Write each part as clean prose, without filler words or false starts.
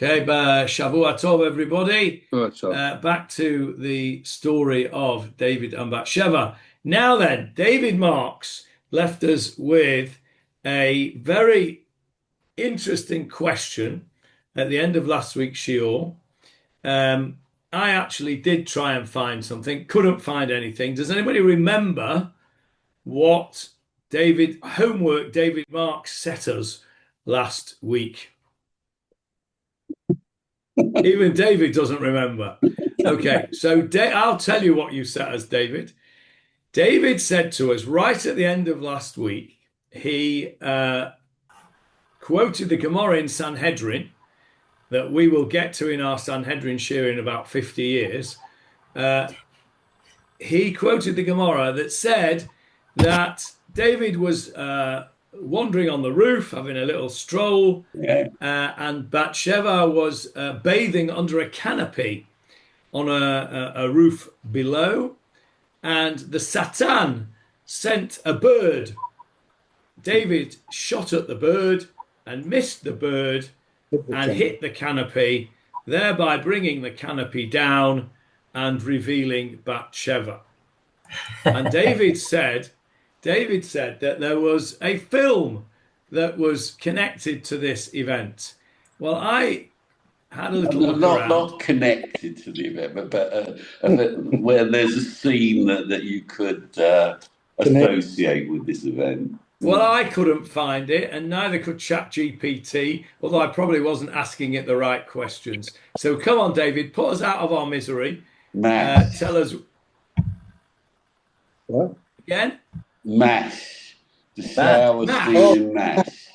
Okay, Shavua Tov, everybody. What's up? Back to the story of David and Batsheva. Now then, David Marks left us with a very interesting question at the end of last week's shiur. I actually did try and find something, couldn't find anything. Does anybody remember what homework David Marks set us last week? Even David doesn't remember. Okay, so I'll tell you what you set us, David. David said to us right at the end of last week, he quoted the Gemara in Sanhedrin that we will get to in our Sanhedrin shiur in about 50 years. He quoted the Gemara that said that David was wandering on the roof, having a little stroll, and Batsheva was bathing under a canopy on a roof below, and the Satan sent a bird. David shot at the bird and missed the bird and hit the canopy, thereby bringing the canopy down and revealing Batsheva. And David said that there was a film that was connected to this event. Well, I had a little look around. Not connected to the event, but where there's a scene that you could associate with this event. Well, I couldn't find it, and neither could ChatGPT, although I probably wasn't asking it the right questions. So come on, David, put us out of our misery. Tell us. What? Again? MASH. The shower scene in MASH.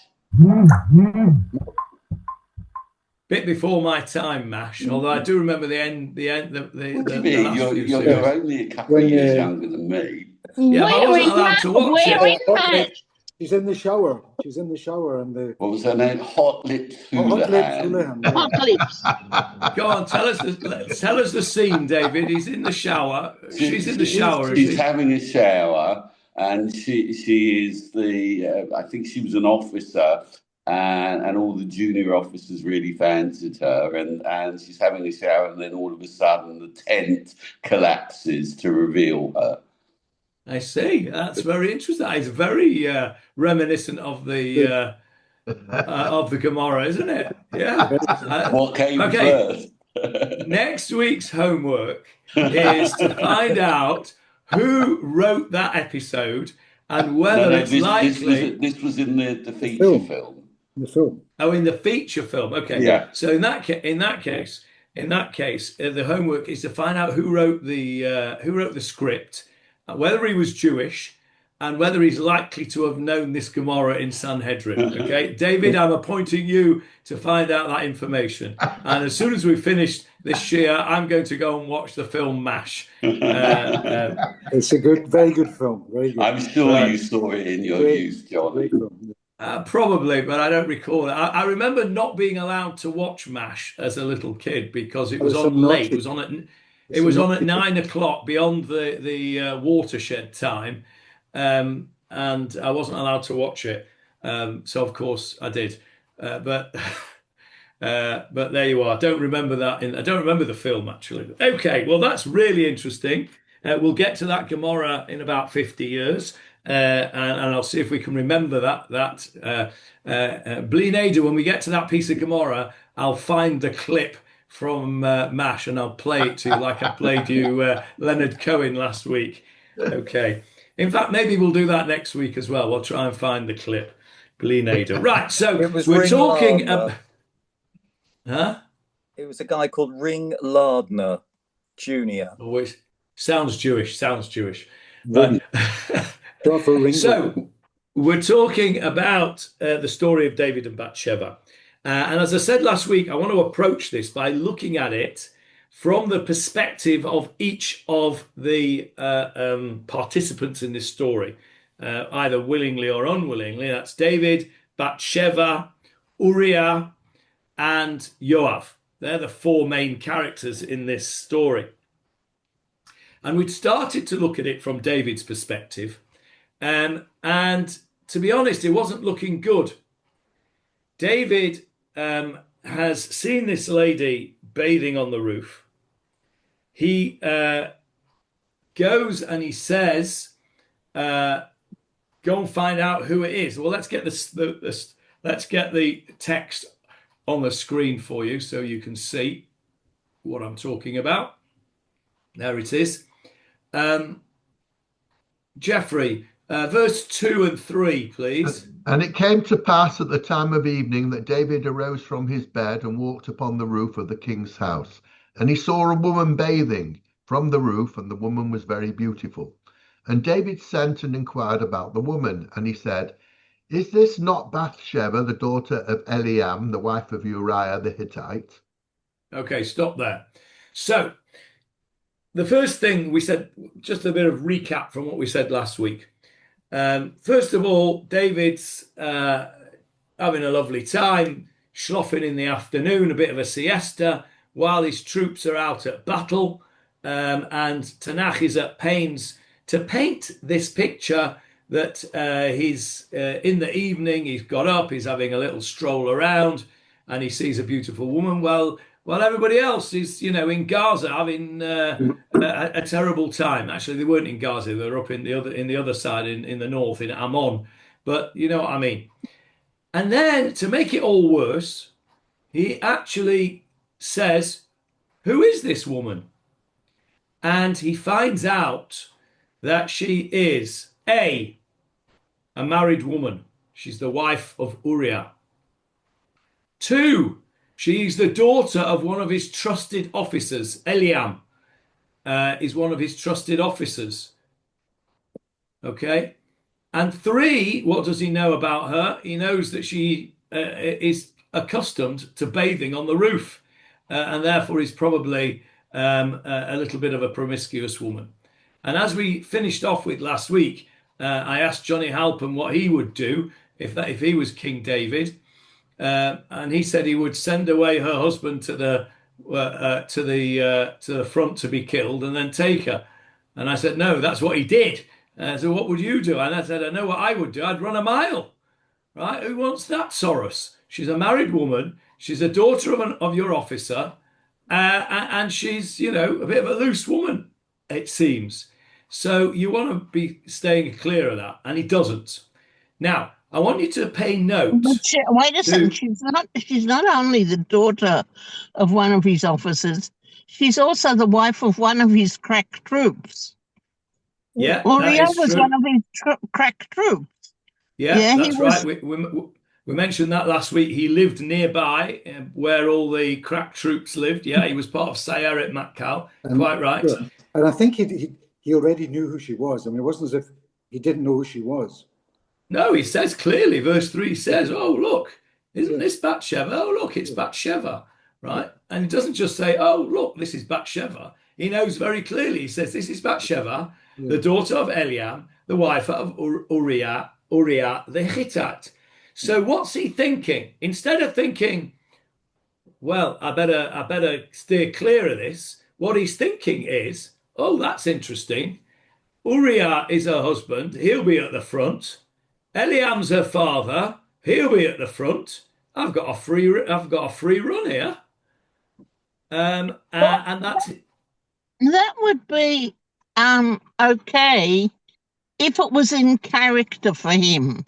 Bit before my time, MASH. Although I do remember the end. What do you mean? You're only a couple of years younger than me. Yeah, I wasn't allowed to watch it. She's in the shower. And the. What was her name? Hot Lips Houlihan. Hot Lips. Go on, tell us the scene, David. He's in the shower. She's in the shower. She's having a shower, and she is I think she was an officer, and all the junior officers really fancied her, and she's having a shower, and then all of a sudden the tent collapses to reveal her. I see. That's very interesting. It's very reminiscent of the Gemara, isn't it? Yeah. What came first? Next week's homework is to find out who wrote that episode and whether it's likely. This was in the feature film. The film. Oh, in the feature film. Okay. Yeah. So in that case, the homework is to find out who wrote the script, whether he was Jewish, and whether he's likely to have known this Gemara in Sanhedrin. Okay, David, I'm appointing you to find out that information. And as soon as we finish this shiur, I'm going to go and watch the film MASH. It's a very good film. Very good. I'm sure you saw it in your youth, John. Probably, but I don't recall it. I remember not being allowed to watch MASH as a little kid because it was on late. It was on at 9 o'clock beyond the watershed time, and I wasn't allowed to watch it. So of course I did, but there you are. I don't remember that. I don't remember the film actually. Okay, well that's really interesting. We'll get to that Gemara in about 50 years, and I'll see if we can remember that. Bli Neder, when we get to that piece of Gemara, I'll find the clip from MASH, and I'll play it to you like I played you Leonard Cohen last week. Okay. In fact, maybe we'll do that next week as well. We'll try and find the clip. Bli Neder. Right, so we're talking about... Huh? It was a guy called Ring Lardner Jr. Oh, it sounds Jewish. But, so we're talking about the story of David and Batsheva. And as I said last week, I want to approach this by looking at it from the perspective of each of the participants in this story, either willingly or unwillingly. That's David, Batsheva, Uriah, and Yoav. They're the four main characters in this story. And we'd started to look at it from David's perspective. And to be honest, it wasn't looking good. David has seen this lady bathing on the roof. He goes and he says, go and find out who it is. Well, let's get let's get the text on the screen for you so you can see what I'm talking about. There it is. Jeffrey, verse 2 and 3, please. And it came to pass at the time of evening that David arose from his bed and walked upon the roof of the king's house. And he saw a woman bathing from the roof, and the woman was very beautiful. And David sent and inquired about the woman, and he said, Is this not Batsheva, the daughter of Eliam, the wife of Uriah the Hittite? Okay, stop there. So, the first thing we said, just a bit of recap from what we said last week. First of all, David's having a lovely time, schloffing in the afternoon, a bit of a siesta, while his troops are out at battle. And Tanakh is at pains to paint this picture that he's in the evening, he's got up, he's having a little stroll around, and he sees a beautiful woman. Well, everybody else is, in Gaza having a terrible time. Actually, they weren't in Gaza; they were up in the other side, in the north, in Ammon. But you know what I mean. And then, to make it all worse, he actually says, "Who is this woman?" And he finds out that she is a married woman. She's the wife of Uriah. 2, she's the daughter of one of his trusted officers. Eliam is one of his trusted officers. Okay. And 3, what does he know about her? He knows that she is accustomed to bathing on the roof, and therefore is probably a little bit of a promiscuous woman. And as we finished off with last week, I asked Johnny Halpern what he would do if he was King David. And he said he would send away her husband to the front to be killed and then take her. And I said, no, that's what he did. So what would you do? And I said, I know what I would do. I'd run a mile. Right? Who wants that, Soros? She's a married woman. She's a daughter of your officer. And she's, a bit of a loose woman, it seems. So you want to be staying clear of that. And he doesn't. Now, I want you to pay note. Wait a second. She's not only the daughter of one of his officers, she's also the wife of one of his crack troops. Yeah, Uriah was one of his crack troops. Yeah, that's right. We mentioned that last week. He lived nearby where all the crack troops lived. Yeah, he was part of Sayeret Matkal. Quite right. Sure. And I think he already knew who she was. I mean, it wasn't as if he didn't know who she was. No, he says clearly, verse 3 says, oh, look, isn't this Batsheva? Oh, look, it's Batsheva, right? And he doesn't just say, oh, look, this is Batsheva. He knows very clearly. He says, this is Batsheva, the daughter of Eliam, the wife of Uriah the Hittite. So what's he thinking? Instead of thinking, well, I better steer clear of this, what he's thinking is, oh, that's interesting. Uriah is her husband. He'll be at the front. Eliam's her father. He'll be at the front. I've got a free run here. And that's it. That would be okay if it was in character for him.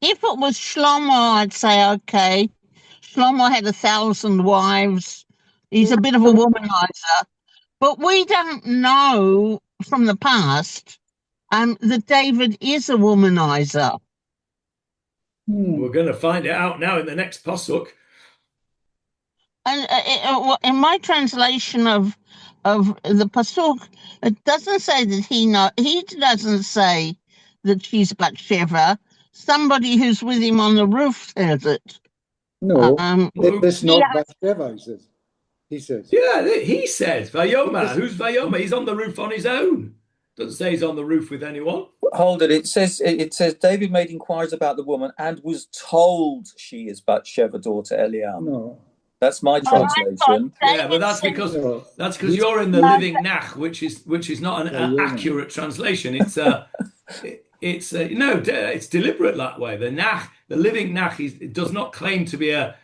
If it was Shlomo, I'd say okay. Shlomo had 1,000 wives. He's a bit of a womanizer. But we don't know from the past that David is a womanizer. We're going to find it out now in the next pasuk. And in my translation of the pasuk, it doesn't say that he doesn't say that she's Batsheva. Somebody who's with him on the roof says it. No, it's not Batsheva, he says. Yeah, he says Vayoma. Who's Vayoma? He's on the roof on his own. Doesn't say he's on the roof with anyone. Hold it. It says David made inquiries about the woman and was told she is Batsheva, daughter Eliam. No. That's my translation. Yeah, but that's because you're in the Living Nach, which is not an accurate translation. It's deliberate that way. The Nach, the Living Nach, does not claim to be a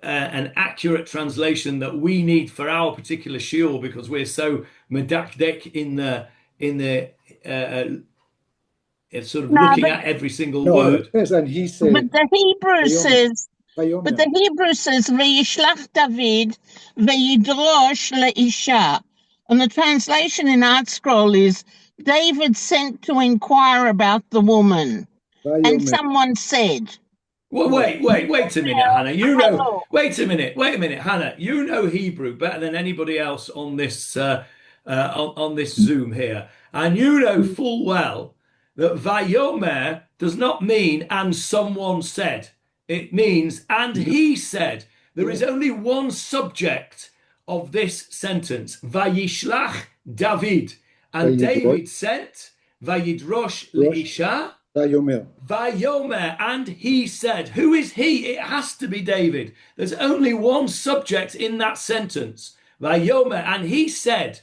an accurate translation that we need for our particular shiur, because we're so medakdek in the sort of No, looking but at every single No, word. it says, and he but said, the Hebrew Vayomer, says, Vayomer. "Vayishlach David vayidrosh leisha," and the translation in Art Scroll is, "David sent to inquire about the woman, and Vayomer. someone said." Well, No, wait a minute, Hannah. Hello. Wait a minute, Hannah. You know Hebrew better than anybody else on this on this Zoom here, and you know full well that Vayomer does not mean "and someone said." It means "and he said." There is only one subject of this sentence: Vayishlach David, and Vayidrosh. David sent Vayidrosh leisha. Vayomer. Vayomer, and he said. Who is he? It has to be David. There's only one subject in that sentence. Vayomer, and he said.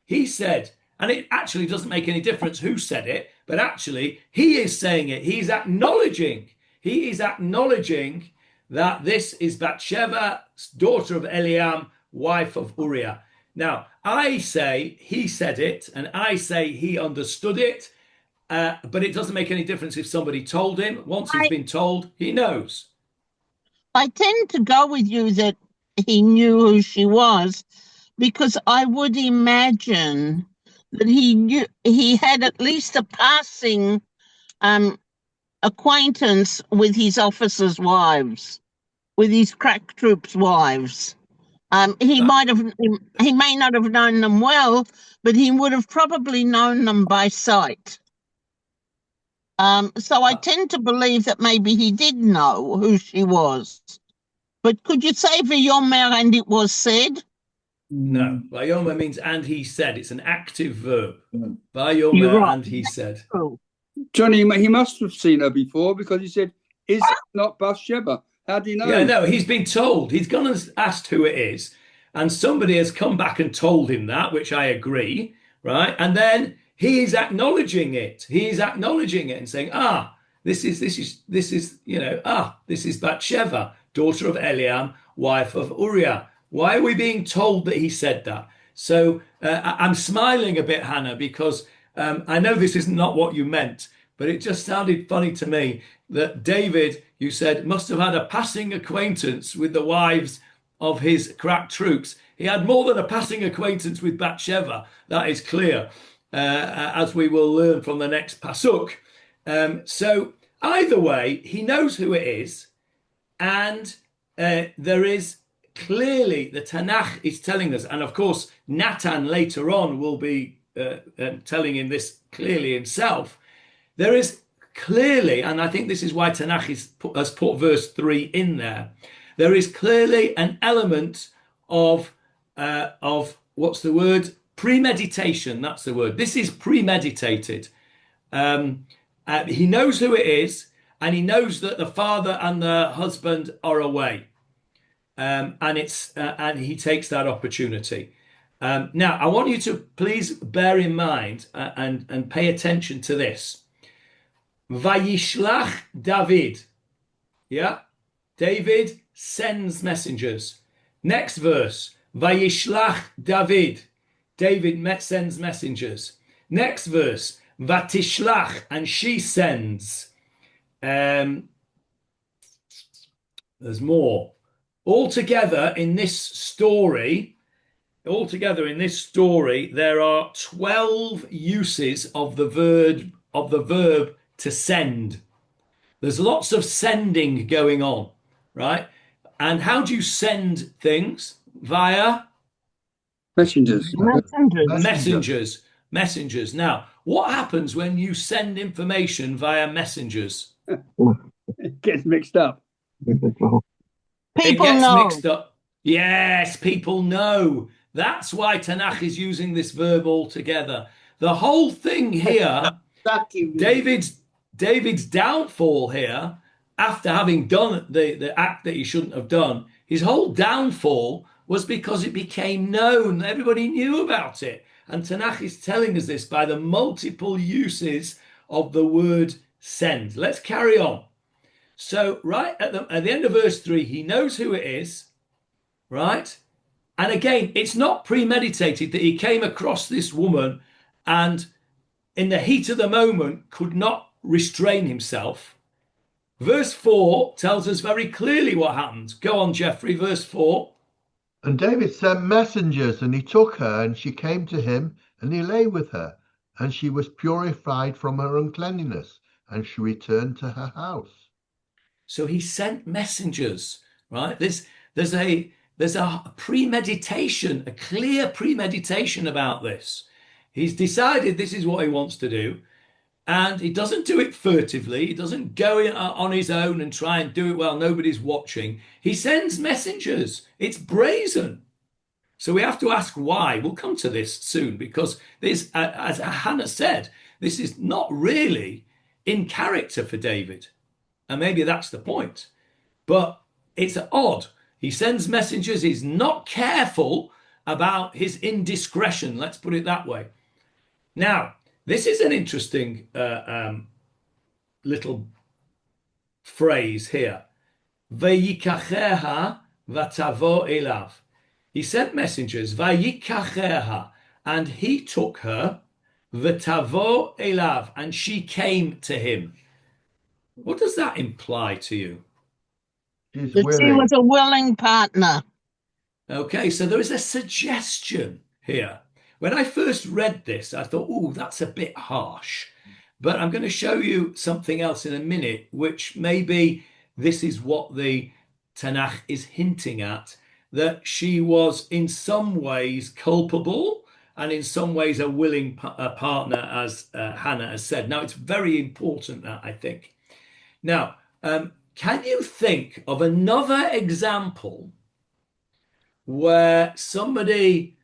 He said. And it actually doesn't make any difference who said it, but actually he is saying it. He's acknowledging. He is acknowledging that this is Batsheva, daughter of Eliam, wife of Uriah. Now, I say he said it, and I say he understood it. But it doesn't make any difference if somebody told him. Once he's been told, he knows. I tend to go with you that he knew who she was, because I would imagine that he had at least a passing acquaintance with his officers' wives, with his crack troops' wives. He may not have known them well, but he would have probably known them by sight. So I tend to believe that maybe he did know who she was. But could you say Vayomer and it was said? No. Vayomer means "and he said." It's an active verb. Mm. Vayomer, Right. and he said. Oh. Johnny, he must have seen her before, because he said, "Is it not Bathsheba?" How do you know? Yeah, no, he's been told. He's gone and asked who it is, and somebody has come back and told him that, which I agree, right? And then he is acknowledging it. He is acknowledging it and saying, this is Batsheva, daughter of Eliam, wife of Uriah. Why are we being told that he said that? So I'm smiling a bit, Hannah, because I know this is not what you meant, but it just sounded funny to me that David, you said, must have had a passing acquaintance with the wives of his crack troops. He had more than a passing acquaintance with Batsheva. That is clear, as we will learn from the next pasuk. So either way, he knows who it is, and there is clearly, the Tanakh is telling us, and of course Natan later on will be telling him this clearly himself. There is clearly, and I think this is why Tanakh has put verse 3 in there, there is clearly an element of what's the word? Premeditation. That's the word. This is premeditated. He knows who it is, and he knows that the father and the husband are away, and he takes that opportunity. Now, I want you to please bear in mind and pay attention to this. Vayishlach David. Yeah, David sends messengers. Next verse. Vayishlach David. David sends messengers. Next verse. Vatishlach, and she sends. There's more. Altogether in this story, there are 12 uses of the verb to send. There's lots of sending going on, right? And how do you send things? Via Messengers. Messengers. Now, what happens when you send information via messengers? It gets mixed up. People know. Mixed up. Yes, people know. That's why Tanakh is using this verb altogether. The whole thing here, David's downfall here, after having done the act that he shouldn't have done, his whole downfall was because it became known. Everybody knew about it. And Tanakh is telling us this by the multiple uses of the word send. Let's carry on. So right at the end of verse 3, he knows who it is, right? And again, it's not premeditated that he came across this woman and in the heat of the moment could not restrain himself. Verse 4 tells us very clearly what happens. Go on, Jeffrey, verse 4. And David sent messengers, and he took her, and she came to him, and he lay with her, and she was purified from her uncleanness, and she returned to her house. So he sent messengers, right? There's a premeditation, a clear premeditation about this. He's decided this is what he wants to do. And he doesn't do it furtively. He doesn't go in on his own and try and do it while nobody's watching. He sends messengers. It's brazen. So we have to ask why. We'll come to this soon because this, as Hannah said, this is not really in character for David. And maybe that's the point. But it's odd. He sends messengers. He's not careful about his indiscretion. Let's put it that way. Now, this is an interesting little phrase here. Vayikacheha vatavo elav. He sent messengers, Vayikacheha, and he took her, vatavo elav, and she came to him. What does that imply to you? She's That she willing. was a willing partner. Okay, so there is a suggestion here. When I first read this, I thought, oh, that's a bit harsh. But I'm going to show you something else in a minute, which maybe this is what the Tanakh is hinting at, that she was in some ways culpable and in some ways a willing partner, as Hannah has said. Now, it's very important, that I think. Now, can you think of another example where somebody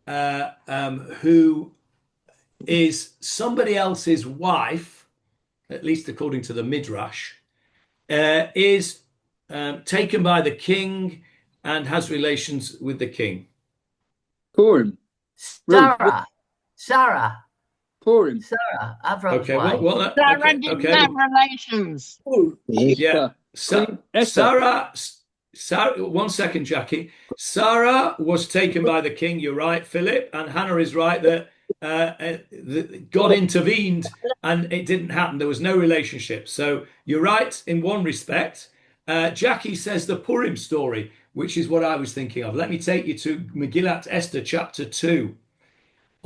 who is somebody else's wife, at least according to the Midrash, is taken by the king and has relations with the king? Purim. Sarah. Purim. Sarah, Avram's Okay, wife. well, Sarah didn't have relations. yeah. Sarah, 1 second, Jackie. Sarah was taken by the king. You're right, Philip, and Hannah is right that God intervened and it didn't happen. There was no relationship. So you're right in one respect. Jackie says the Purim story, which is what I was thinking of. Let me take you to Megillat Esther, chapter 2.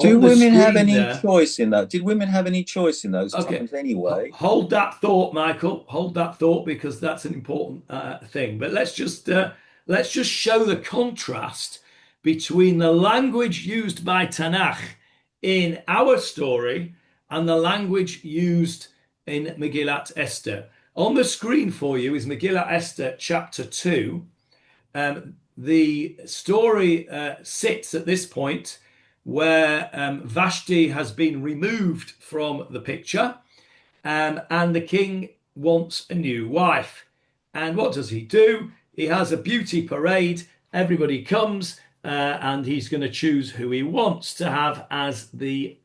Do women have any choice in that? Did women have any choice in those times anyway? Hold that thought, Michael. Hold that thought, because that's an important thing. But let's just show the contrast between the language used by Tanakh in our story and the language used in Megillat Esther. On the screen for you is Megillat Esther, chapter 2. The story sits at this point where Vashti has been removed from the picture, and the king wants a new wife. And what does he do? He has a beauty parade. Everybody comes, and he's going to choose who he wants to have as the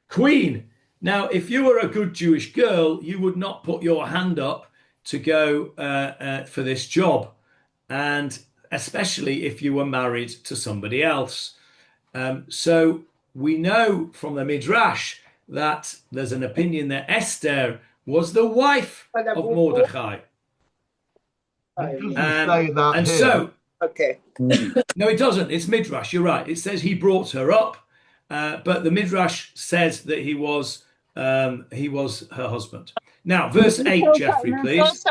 queen. Now, if you were a good Jewish girl, you would not put your hand up to go for this job, and especially if you were married to somebody else. So we know from the Midrash that there's an opinion that Esther was the wife of Mordechai. It doesn't say that and here. So, Okay. no, it doesn't. It's Midrash. You're right. It says he brought her up, but the Midrash says that he was her husband. Now, verse 8, Jeffrey, please.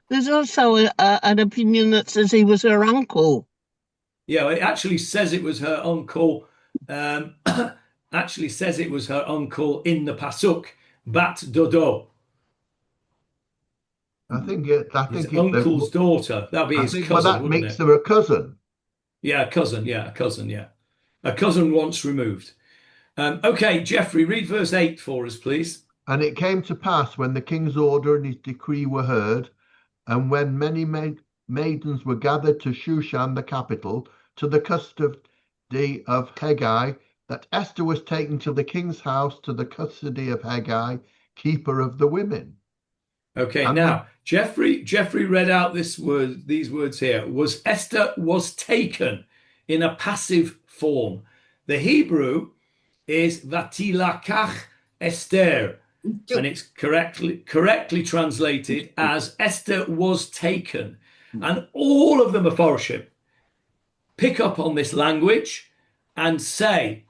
There's also an opinion that says he was her uncle. Yeah, it actually says it was her uncle. Actually says it was her uncle in the pasuk, Bat Dodo. I think it's uncle's daughter. That'd be his cousin. That makes her a cousin. Yeah, a cousin. Yeah, a cousin. Yeah, a cousin once removed. Okay, Jeffrey, read verse 8 for us, please. And it came to pass when the king's order and his decree were heard, and when many maidens were gathered to Shushan the capital, to the custody of Hegai, that Esther was taken to the king's house to the custody of Hegai, keeper of the women. Okay, And now Jeffrey read out these words here. Esther was taken in a passive form. The Hebrew is vatilakach Esther, and it's correctly translated as Esther was taken. And all of the Mephoroshim pick up on this language and say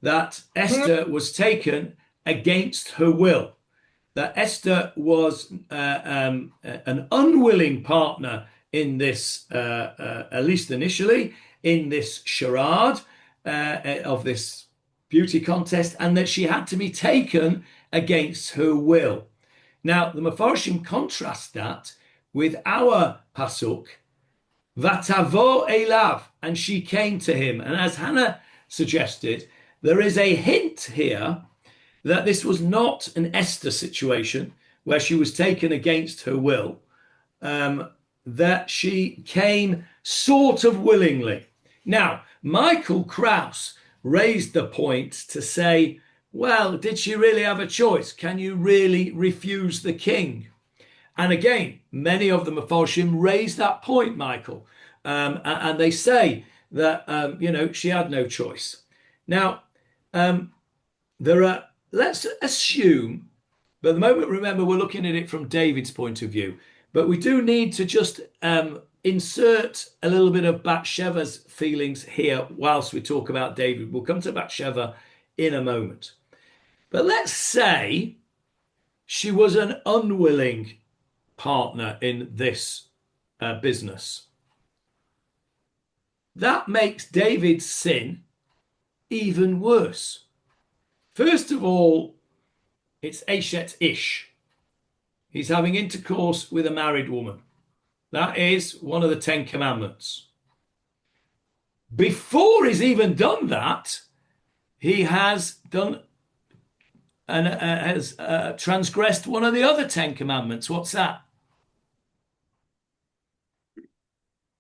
that Esther was taken against her will, that Esther was an unwilling partner in this, at least initially, in this charade of this beauty contest, and that she had to be taken against her will. Now, the Mephoroshim contrast that with our pasuk, Vatavo elav, and she came to him. And as Hannah suggested, there is a hint here that this was not an Esther situation where she was taken against her will, that she came sort of willingly. Now, Michael Krauss raised the point to say, well, did she really have a choice? Can you really refuse the king? And again, many of the Mephoroshim raise that point, Michael, and they say that she had no choice. Now, let's assume, but at the moment, remember, we're looking at it from David's point of view, but we do need to just insert a little bit of Batsheva's feelings here whilst we talk about David. We'll come to Batsheva in a moment. But let's say she was an unwilling partner in this business. That makes David's sin even worse. First of all, it's Eshet Ish. He's having intercourse with a married woman. That is one of the 10 Commandments. Before he's even done that, he has done and has transgressed one of the other 10 Commandments. What's that?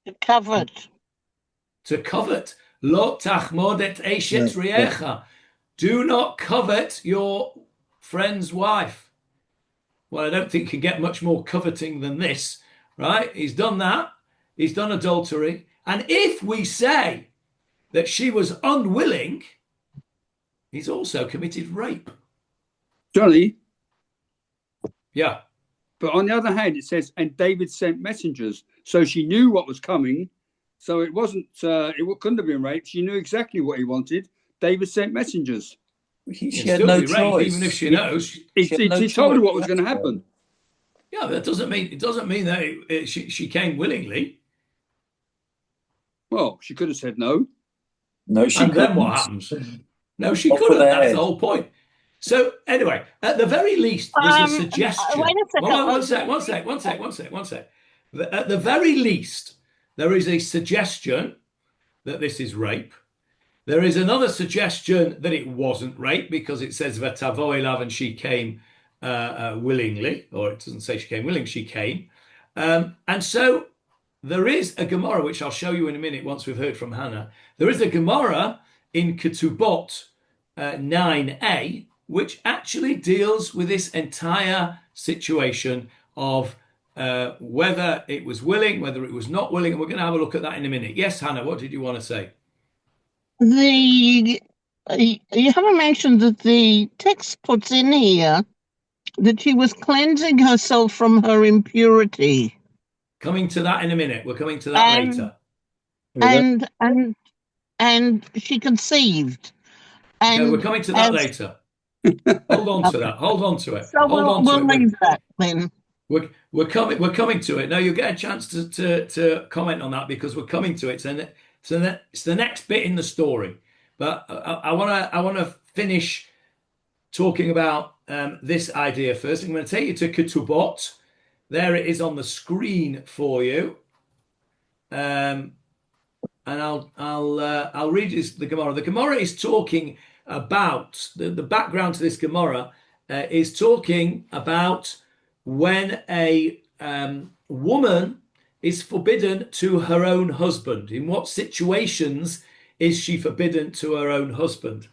To covet. To covet. Lo tachmod et eshet riecha. Do not covet your friend's wife. Well, I don't think you can get much more coveting than this, right? He's done that. He's done adultery. And if we say that she was unwilling, he's also committed rape. Johnny? Yeah. But on the other hand, it says, and David sent messengers. So she knew what was coming. So it wasn't, it couldn't have been rape. She knew exactly what he wanted. David sent messengers. She had no choice. Rape, even if she knows. He told her what was going to happen. Yeah, that doesn't mean that she came willingly. Well, she could have said no. No, she couldn't. And then what happens? No, she couldn't. That's the whole point. So anyway, at the very least, there's a suggestion. Wait a second. One sec. At the very least, there is a suggestion that this is rape. There is another suggestion that it wasn't rape because it says Vatavo elav and she came willingly, or it doesn't say she came willing, she came. And so there is a Gemara, which I'll show you in a minute once we've heard from Hannah. There is a Gemara in Ketubot 9a, which actually deals with this entire situation of whether it was willing, whether it was not willing. And we're going to have a look at that in a minute. Yes, Hannah, what did you want to say? You haven't mentioned that the text puts in here that she was cleansing herself from her impurity. Coming to that in a minute. We're coming to that later. And she conceived. And okay, we're coming to that later. Hold on to that. Hold on to it. So we'll leave that then. We're coming to it. Now you'll get a chance to comment on that because we're coming to it. So it's the next bit in the story. But I want to finish talking about this idea first. I'm going to take you to Ketubot. There it is on the screen for you. And I'll read the Gemara. The Gemara is talking about the background to this Gemara is talking about when a woman is forbidden to her own husband. In what situations is she forbidden to her own husband?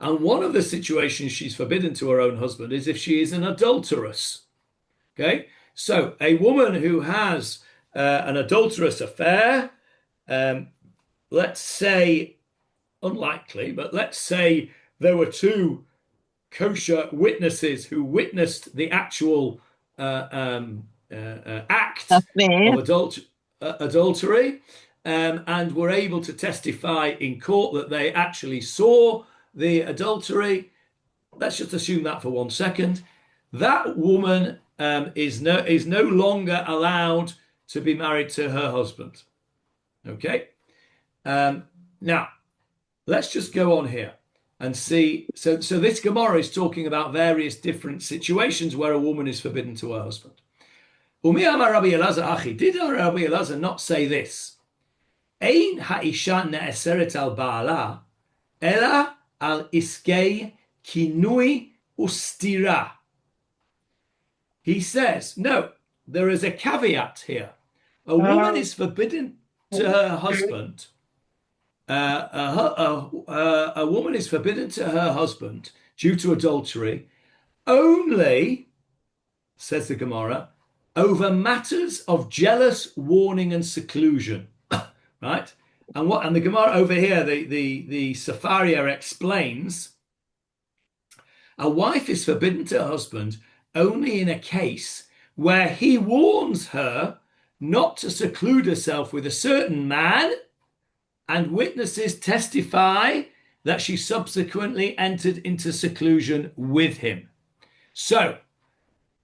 And one of the situations she's forbidden to her own husband is if she is an adulteress. Okay, so a woman who has an adulterous affair, let's say, unlikely, but let's say there were two kosher witnesses who witnessed the actual act Affair. of adultery, and were able to testify in court that they actually saw the adultery. Let's just assume that for 1 second. That woman is no longer allowed to be married to her husband. Okay. Now, let's just go on here and see. So this Gemara is talking about various different situations where a woman is forbidden to her husband. Umi amar Rabbi Elazar achi. Did Rabbi Elazar not say this? Ein ha'isha ne'eseret al ba'ala, ela al iskei kinui ustira. He says, no, there is a caveat here. A woman is forbidden to her husband. A woman is forbidden to her husband due to adultery only, says the Gemara, over matters of jealous warning and seclusion. Right? And the Gemara over here, the Safaria explains, a wife is forbidden to her husband only in a case where he warns her not to seclude herself with a certain man, and witnesses testify that she subsequently entered into seclusion with him. So,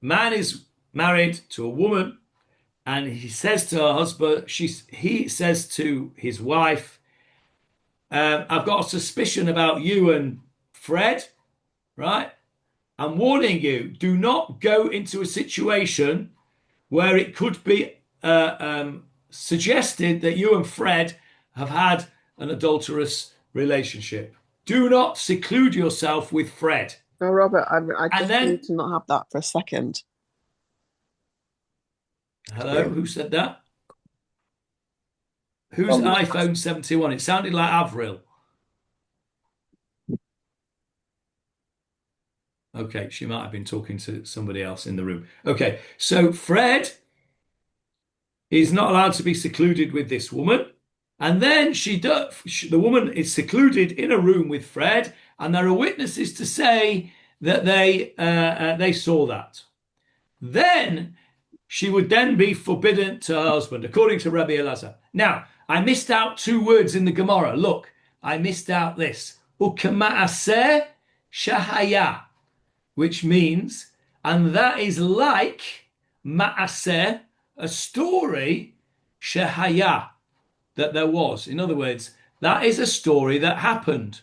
man is married to a woman, and he says to her husband, he says to his wife, I've got a suspicion about you and Fred, right? I'm warning you, do not go into a situation where it could be suggested that you and Fred have had an adulterous relationship. Do not seclude yourself with Fred. No, Robert, I just need to not have that for a second. Hello, who said that? Who's iPhone 71? It sounded like Avril. Okay, she might have been talking to somebody else in the room. Okay, so Fred is not allowed to be secluded with this woman. And then the woman is secluded in a room with Fred, and there are witnesses to say that they saw that. Then she would then be forbidden to her husband, according to Rabbi Elazar. Now, I missed out two words in the Gemara. Look, I missed out this. Ukema'aseh shahaya, which means, and that is like ma'aseh, a story, shahaya, that there was. In other words, that is a story that happened.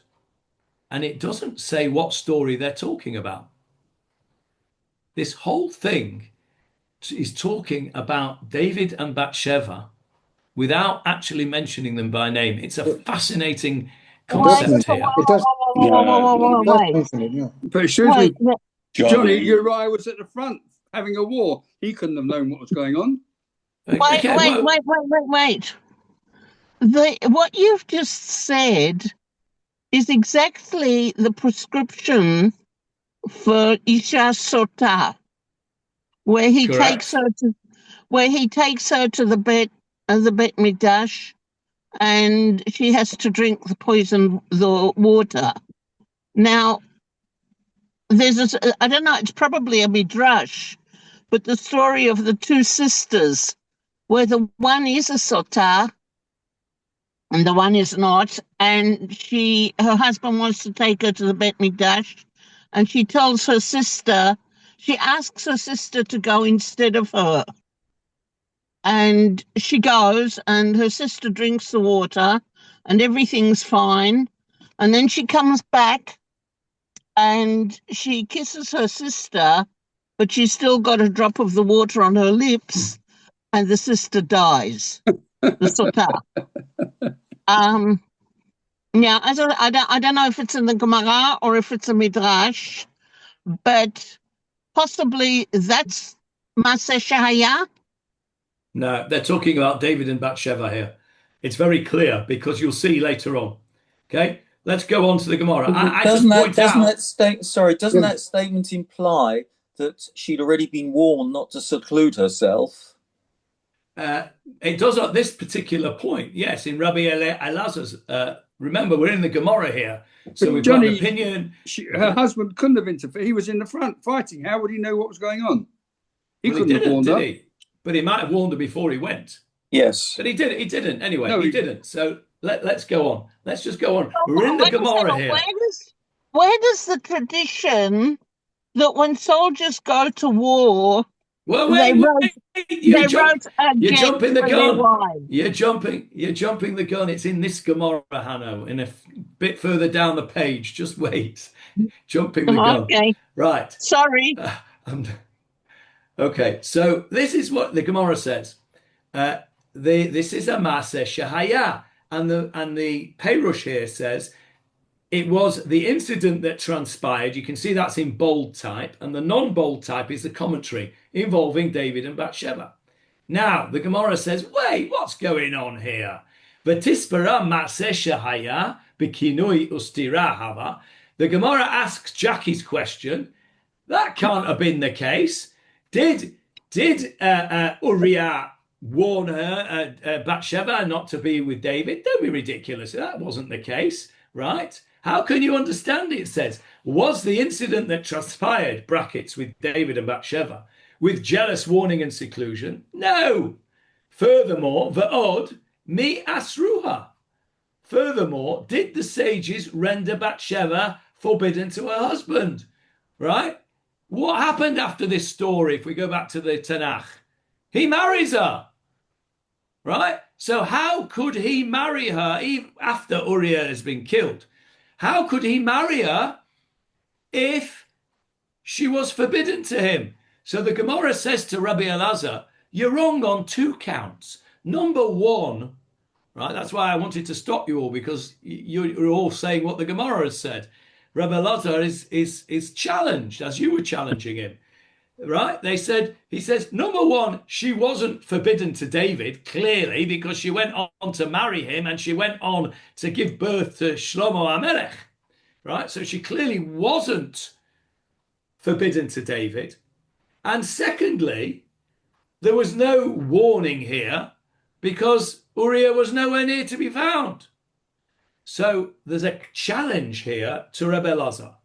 And it doesn't say what story they're talking about. This whole thing is talking about David and Batsheva without actually mentioning them by name. It's a fascinating concept here. It does. Wait. But excuse me, Johnny, Uriah was at the front having a war. He couldn't have known what was going on. Wait. What you've just said is exactly the prescription for Isha Sota, where he takes her to the Bet Mikdash, and she has to drink the water. Now, I don't know, it's probably a midrash, but the story of the two sisters, where the one is a sotah and the one is not, and her husband wants to take her to the Bet Mikdash, and she asks her sister to go instead of her. And she goes, and her sister drinks the water, and everything's fine. And then she comes back, and she kisses her sister, but she's still got a drop of the water on her lips, and the sister dies. The sotah. Now, I don't know if it's in the Gemara or if it's a midrash, but possibly that's Maseh Shahaya. No, they're talking about David and Batsheva here. It's very clear because you'll see later on. Okay, let's go on to the Gemara. Doesn't that statement imply that she'd already been warned not to seclude herself? It does at this particular point, yes. In Rabbi Elazar's, remember, we're in the Gemara here, so we've got an opinion. Her husband couldn't have interfered. He was in the front fighting. How would he know what was going on? He couldn't have warned her. But he might have warned her before he went. Yes. But he didn't. Anyway, no, he didn't. So let's go on. Let's just go on. We're in the Gemara here. Where does the tradition that when soldiers go to war, you're jumping the gun. You're jumping the gun. It's in this Gemara, Hanno, in a bit further down the page. Just wait. Jumping the gun. Okay. Right. Sorry. Okay. So this is what the Gemara says. This is a Maaseh Shehaya, and the Perush here says it was the incident that transpired. You can see that's in bold type, and the non-bold type is the commentary involving David and Batsheva. Now, the Gemara says, wait, what's going on here? V'tispara Maaseh Shehaya b'kinui ustira hava. The Gemara asks Jackie's question. That can't have been the case. Did Uriah warn her, Batsheva, not to be with David? Don't be ridiculous. That wasn't the case, right? How can you understand it? It says, was the incident that transpired, brackets, with David and Batsheva, with jealous warning and seclusion? No. Furthermore, va'od mi asruha. Furthermore, did the sages render Batsheva forbidden to her husband? Right? What happened after this story, if we go back to the Tanakh? He marries her. Right? So how could he marry her even after Uriah has been killed? How could he marry her if she was forbidden to him? So the Gemara says to Rabbi Elazar, you're wrong on two counts. Number one, right? That's why I wanted to stop you all, because you're all saying what the Gemara has said. Rabbi Elazar is challenged, as you were challenging him. Right? He says, number one, she wasn't forbidden to David, clearly, because she went on to marry him and she went on to give birth to Shlomo HaMelech. Right? So she clearly wasn't forbidden to David. And secondly, there was no warning here because Uriah was nowhere near to be found. So there's a challenge here to Rebbe Elazar.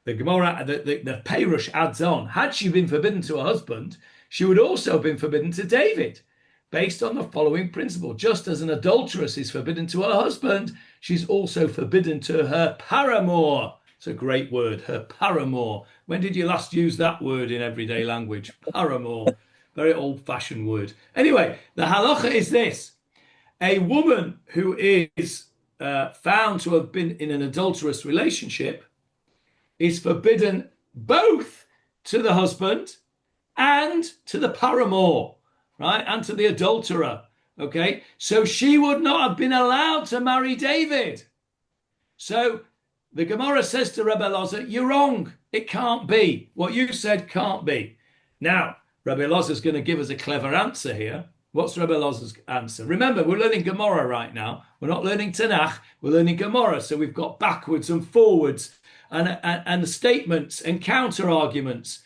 The Gemara, the Perush adds on, had she been forbidden to her husband, she would also have been forbidden to David, based on the following principle. Just as an adulteress is forbidden to her husband, she's also forbidden to her paramour. It's a great word, her paramour. When did you last use that word in everyday language? Paramour. Very old-fashioned word. Anyway, the halacha is this. A woman who is found to have been in an adulterous relationship is forbidden both to the husband and to the paramour, right? And to the adulterer, okay? So she would not have been allowed to marry David. So the Gemara says to Rebbe Elazar, you're wrong. It can't be. What you said can't be. Now, Rebbe Elazar is going to give us a clever answer here. What's Rebbe Elazar's answer? Remember, we're learning Gemara right now. We're not learning Tanakh. We're learning Gemara. So we've got backwards and forwards and statements and counter arguments.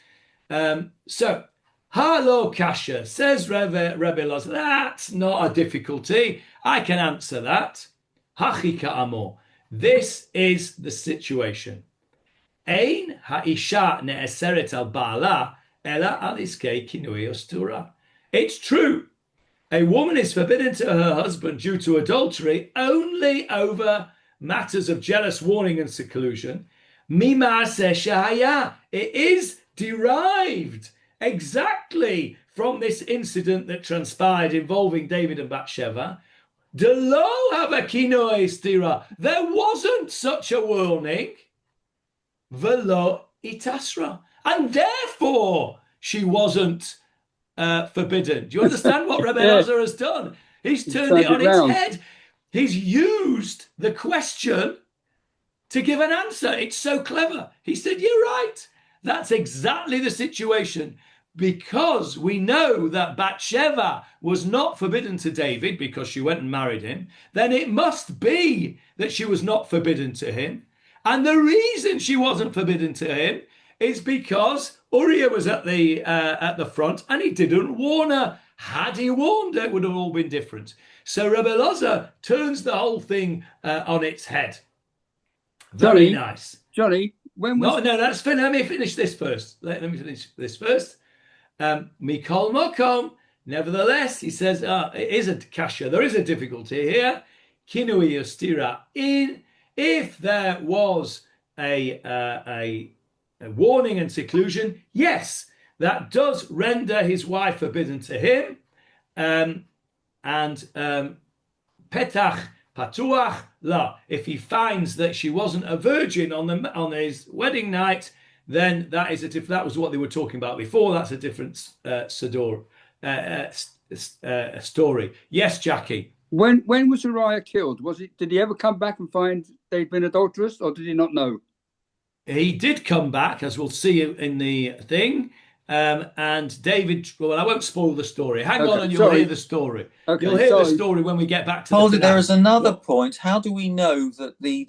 So, Halo Kasha, says Rebbe Elazar, that's not a difficulty. I can answer that. Hachika Amor. This is the situation. Ein ha'isha ne'eseret al ba'ala ela al iskei kinui ostura. It's true. A woman is forbidden to her husband due to adultery only over matters of jealous warning and seclusion. Mima'aseh shehaya. It is derived exactly from this incident that transpired involving David and Batsheva. Delo havakino estira. There wasn't such a warning. Velo itasra. And therefore she wasn't forbidden. Do you understand what Rebbe Elazar has done? He's turned it on its head. He's used the question to give an answer. It's so clever. He said, you're right. That's exactly the situation. because we know that Batsheva was not forbidden to David because she went and married him, then it must be that she was not forbidden to him. And the reason she wasn't forbidden to him is because Uriah was at the front and he didn't warn her. Had he warned her, it would have all been different. So Rabbi Elazar turns the whole thing on its head. Very nice. Johnny, when was... No, that's fine. Let me finish this first. Let me finish this first. Mikol Mokom, nevertheless, he says, it is a kasha. There is a difficulty here. Kinui Yostira. If there was a warning and seclusion, yes, that does render his wife forbidden to him. And petach patuach la. If he finds that she wasn't a virgin on his wedding night, then that is that was what they were talking about before. That's a different story. Yes, Jackie. When was Uriah killed? Did he ever come back and find they'd been adulterous, or did he not know? He did come back, as we'll see in the thing. And David, well, I won't spoil the story. Hang on and you'll hear the story. Okay, you'll hear the story when we get back to Hold it. There is another point. How do we know that the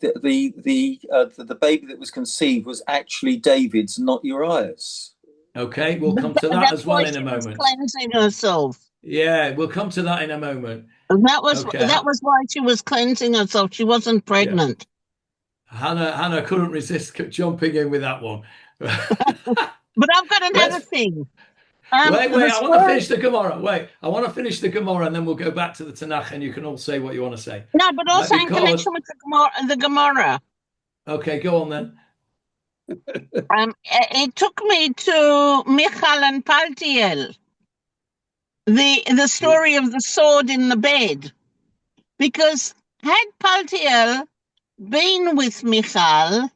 baby that was conceived was actually David's, not Uriah's? Okay, we'll come to that as well in a moment. Cleansing herself. Yeah, we'll come to that in a moment. And that was why she was cleansing herself. She wasn't pregnant. Yeah. Hannah couldn't resist jumping in with that one. But I've got another thing. Wait, I want to finish the Gemara. I want to finish the Gemara and then we'll go back to the Tanakh and you can all say what you want to say. No, but also in connection with the Gemara. Okay, go on then. It took me to Michal and Paltiel, the story of the sword in the bed. Because had Paltiel been with Michal,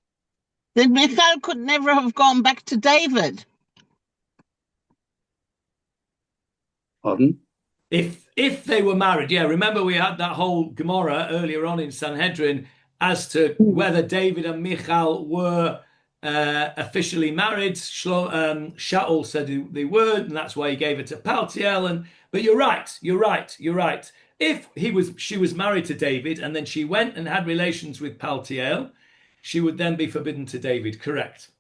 then Michal could never have gone back to David. Pardon? If they were married, yeah. Remember we had that whole Gemara earlier on in Sanhedrin as to whether David and Michal were officially married. Shaul said they weren't, and that's why he gave it to Paltiel. But you're right. If she was married to David and then she went and had relations with Paltiel, she would then be forbidden to David. Correct.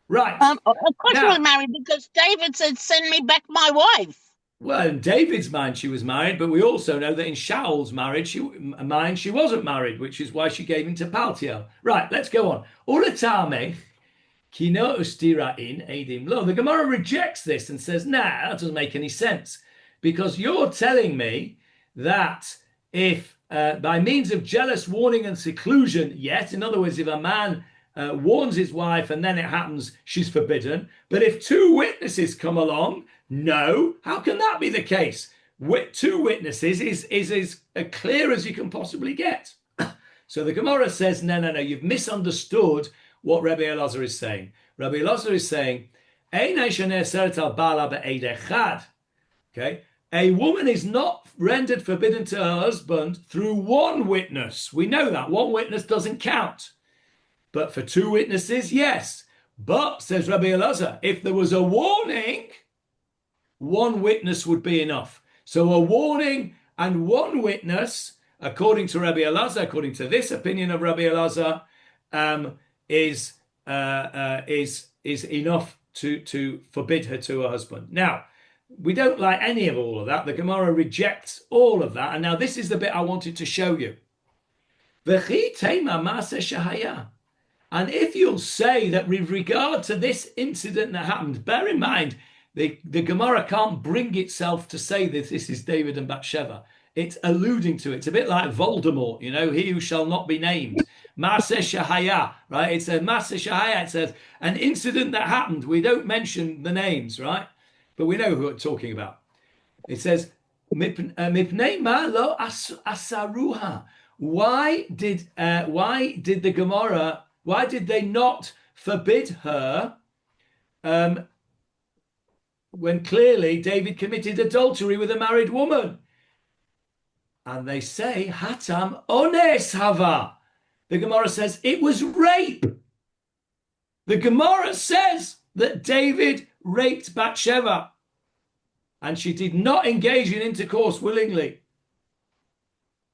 Right. Of course she was married because David said, "Send me back my wife." Well, in David's mind, she was married, but we also know that in Shaul's mind, she wasn't married, which is why she gave him to Paltiel. Right, let's go on. Ulatame, kino ustira in edim lo. The Gemara rejects this and says, nah, that doesn't make any sense. Because you're telling me that if by means of jealous warning and seclusion, yes, in other words, if a man warns his wife and then it happens, she's forbidden. But if two witnesses come along, no, how can that be the case? Two witnesses is as clear as you can possibly get. So the Gemara says, no, you've misunderstood what Rabbi Elazar is saying. Rabbi Elazar is saying, okay, a woman is not rendered forbidden to her husband through one witness. We know that. One witness doesn't count. But for two witnesses, yes. But, says Rabbi Elazar, if there was a warning, one witness would be enough. So a warning and one witness, according to Rabbi Elazar, according to this opinion of Rabbi Elazar, is enough to forbid her to her husband. Now, we don't like any of all of that. The Gemara rejects all of that. And now this is the bit I wanted to show you. And if you'll say that with regard to this incident that happened, bear in mind, the Gemara can't bring itself to say that this is David and Batsheva. It's alluding to it. It's a bit like Voldemort, he who shall not be named. Maaseh Shahaya, right? It's a Maaseh Shahaya. It says an incident that happened. We don't mention the names, right? But we know who we're talking about. It says, Mipnei ma lo asaruha. Why did the Gemara, why did they not forbid her when clearly David committed adultery with a married woman? And they say, Hatam ones hava. The Gemara says it was rape. The Gemara says that David raped Batsheva, and she did not engage in intercourse willingly.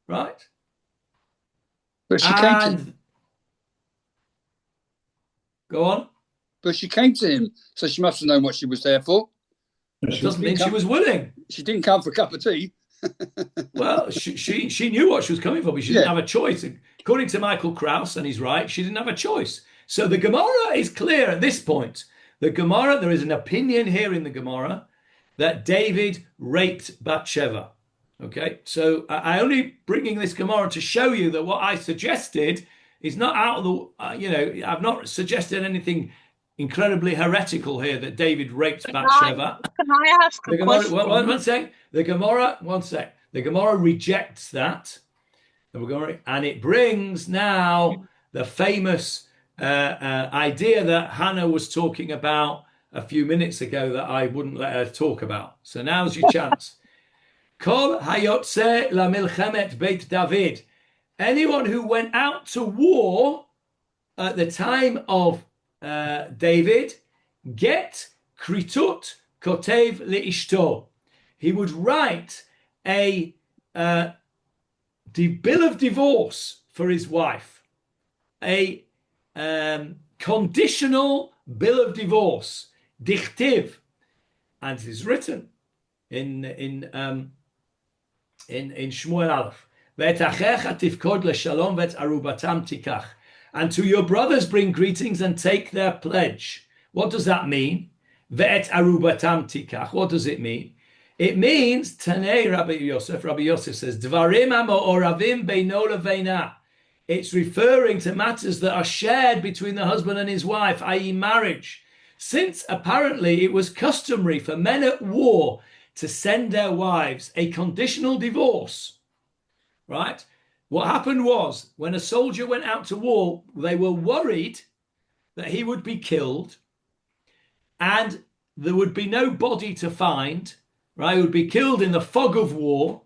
Right? But she came to go on. But she came to him, so she must have known what she was there for. It doesn't mean she was willing. She didn't come for a cup of tea. Well, she knew what she was coming for, but she didn't have a choice. According to Michael Krauss, and he's right, she didn't have a choice. So the Gemara is clear at this point. The Gemara, there is an opinion here in the Gemara that David raped Batsheva. Okay, so I only bringing this Gemara to show you that what I suggested is not out of the, I've not suggested anything incredibly heretical here that David raped Batsheva. Can I ask a question? One sec. The Gemara rejects that. And it brings now the famous idea that Hannah was talking about a few minutes ago that I wouldn't let her talk about. So now's your chance. Kol hayotze la milchemet Beit David. Anyone who went out to war at the time of David, get kritut kotev leishto. He would write a bill of divorce for his wife, a conditional bill of divorce, dichtiv, and it is written in Shmuel Aleph. And to your brothers bring greetings and take their pledge. What does that mean? Ve'et arubatam tikach. What does it mean? It means, Tanei Rabbi Yosef says, Dvarim ha'mo'oravim beino leveina. It's referring to matters that are shared between the husband and his wife, i.e. marriage. Since apparently it was customary for men at war to send their wives a conditional divorce, right? What happened was, when a soldier went out to war, they were worried that he would be killed and there would be no body to find, right? He would be killed in the fog of war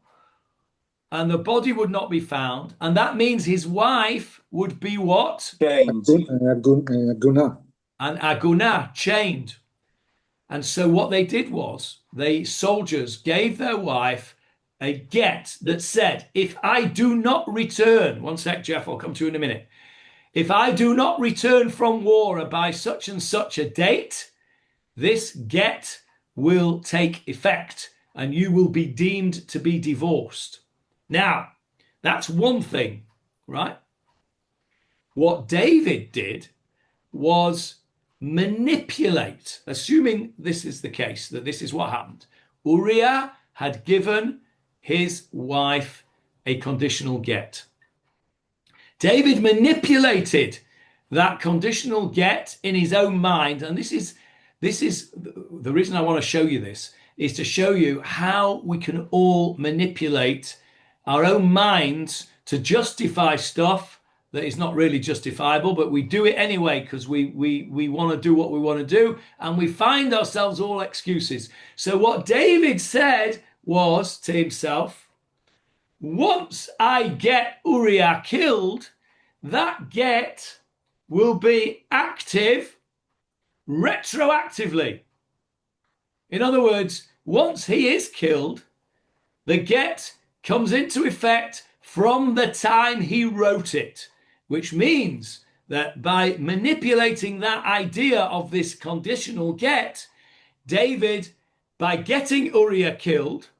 and the body would not be found. And that means his wife would be what? Chained. Aguna. And aguna, chained. And so what they did was, soldiers gave their wife a get that said, if I do not return, one sec, Jeff, I'll come to you in a minute. If I do not return from war by such and such a date, this get will take effect and you will be deemed to be divorced. Now, that's one thing, right? What David did was manipulate, assuming this is the case, that this is what happened. Uriah had given his wife a conditional get. David manipulated that conditional get in his own mind, and this is the reason I want to show you this, is to show you how we can all manipulate our own minds to justify stuff that is not really justifiable, but we do it anyway because we want to do what we want to do, and we find ourselves all excuses. So what David said was to himself, once I get Uriah killed, that get will be active retroactively. In other words, once he is killed, the get comes into effect from the time he wrote it, which means that by manipulating that idea of this conditional get, David, by getting Uriah killed,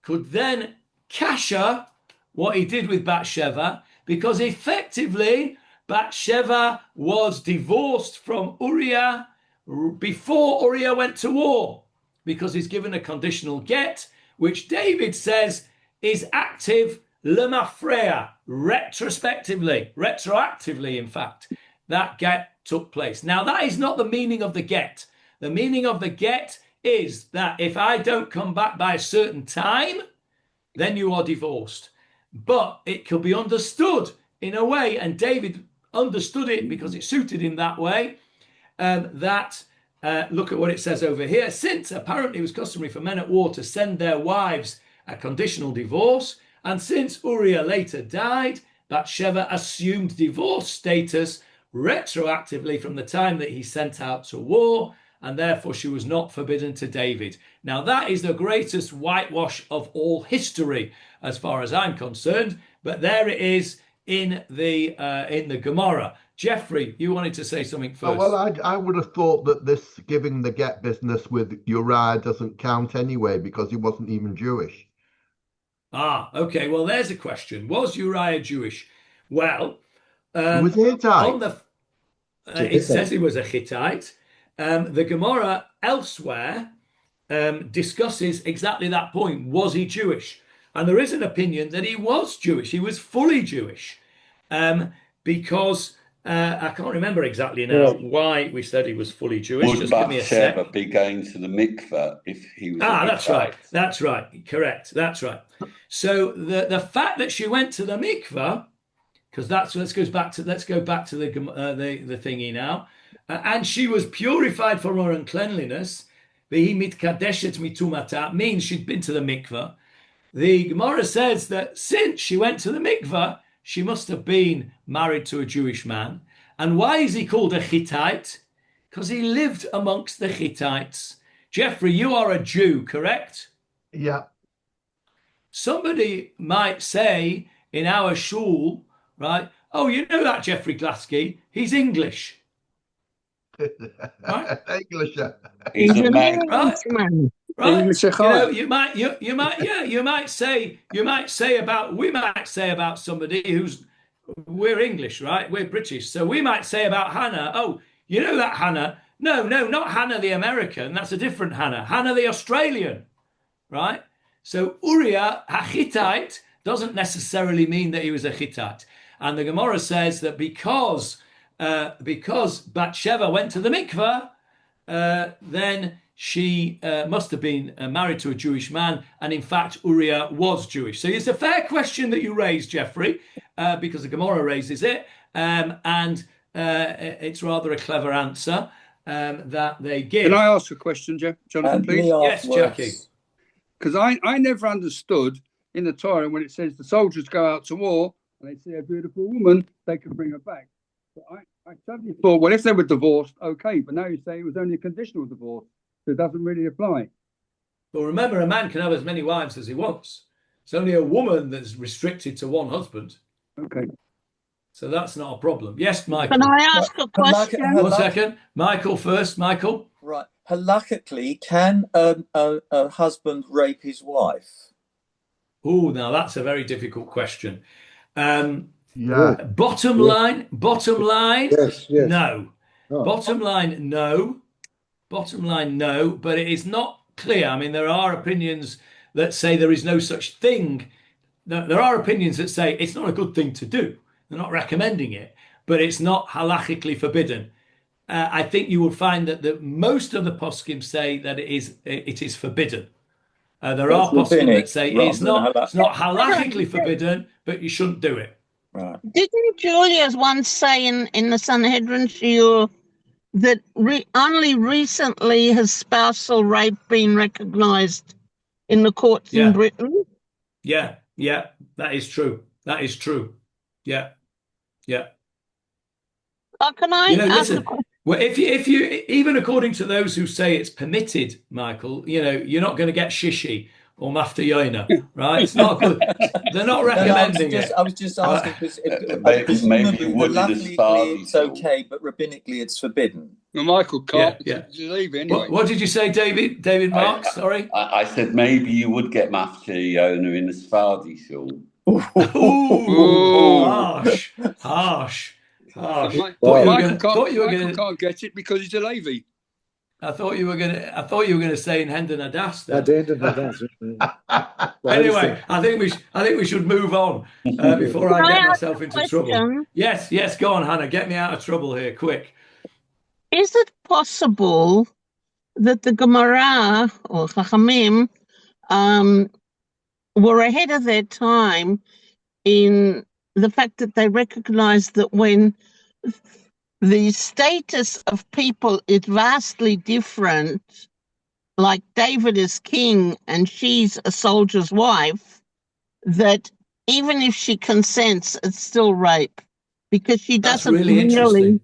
could then kasher what he did with Batsheva, because effectively Batsheva was divorced from Uriah before Uriah went to war, because he's given a conditional get, which David says is active lemafreya, retrospectively, retroactively, in fact, that get took place. Now, that is not the meaning of the get. The meaning of the get is that if I don't come back by a certain time, then you are divorced. But it could be understood in a way, and David understood it because it suited him that way, look at what it says over here. Since apparently it was customary for men at war to send their wives a conditional divorce, and since Uriah later died, Batsheva assumed divorce status retroactively from the time that he sent out to war, and therefore she was not forbidden to David. Now that is the greatest whitewash of all history, as far as I'm concerned. But there it is in the Gemara. Jeffrey, you wanted to say something first. Well, I would have thought that this giving the get business with Uriah doesn't count anyway because he wasn't even Jewish. Okay. Well, there's a question. Was Uriah Jewish? Well, was he Hittite? It says he was a Hittite. The Gemara elsewhere discusses exactly that point. Was he Jewish? And there is an opinion that he was Jewish. He was fully Jewish, because I can't remember exactly now why we said he was fully Jewish. Would Just give me a sec. Batsheva be going to the mikveh if he was? That's right. That's right. Correct. That's right. So the fact that she went to the mikveh, because let's go back to the thingy now, and she was purified from her uncleanliness. Vehi mitkadeshet mitumata means she'd been to the mikveh. The Gemara says that since she went to the mikveh, she must have been married to a Jewish man. And why is he called a Hittite? Because he lived amongst the Hittites. Jeffrey, you are a Jew, correct? Yeah. Somebody might say in our shul, right? Oh, you know that Jeffrey Glaskey? He's English. Right? English. He's a man. Right? Right? English, You might say about somebody we're English, right? We're British. So we might say about Hannah, oh, you know that Hannah? No, not Hannah the American. That's a different Hannah. Hannah the Australian, right? So Uriah, a Hittite, doesn't necessarily mean that he was a Hittite. And the Gemara says that because Batsheva went to the mikveh, then she must have been married to a Jewish man, and in fact Uriah was Jewish. So it's a fair question that you raised, Jeffrey, because the Gemara raises it, and it's rather a clever answer that they give. Can I ask a question, Jonathan, please? Yes, Jackie. Because I never understood in the Torah when it says the soldiers go out to war and they see a beautiful woman, they can bring her back. But I suddenly thought, well, if they were divorced, okay. But now you say it was only a conditional divorce, so it doesn't really apply. Well, remember, a man can have as many wives as he wants. It's only a woman that's restricted to one husband. Okay. So that's not a problem. Yes, Michael. Can I ask a question? 1 second. Michael first. Michael. Right. Halakhically, can a husband rape his wife? Oh, now that's a very difficult question. Yeah. Bottom line. Yes. No. Oh. Bottom line, no. But it is not clear. I mean, there are opinions that say there is no such thing. There are opinions that say it's not a good thing to do. They're not recommending it, but it's not halachically forbidden. I think you will find that most of the poskim say that it is forbidden. There are poskim that say it's not halachically forbidden, but you shouldn't do it. Right. Didn't Julius once say in the Sanhedrin shiur that only recently has spousal rape been recognised in the courts in Britain? Yeah, that is true. Yeah. Can I ask a question? Well, if you even according to those who say it's permitted, Michael, you're not going to get shishi or mafta, right? It's not good. They're not recommending it. I was just asking because maybe you would it's okay, but rabbinically it's forbidden. Well, Michael can't. Yeah. Leave anyway. What did you say, David? David Marks? Sorry. I said maybe you would get mafta in the Sephardi shul. Ooh, harsh. Michael can't get it because he's a Levi. I thought you were going to say in Hendon Adas. Anyway, I think we should move on before I get myself into trouble. Yes, go on, Hannah. Get me out of trouble here, quick. Is it possible that the Gemara or Chachamim were ahead of their time in the fact that they recognized that when the status of people is vastly different, like David is king and she's a soldier's wife, that even if she consents, it's still rape because she doesn't really.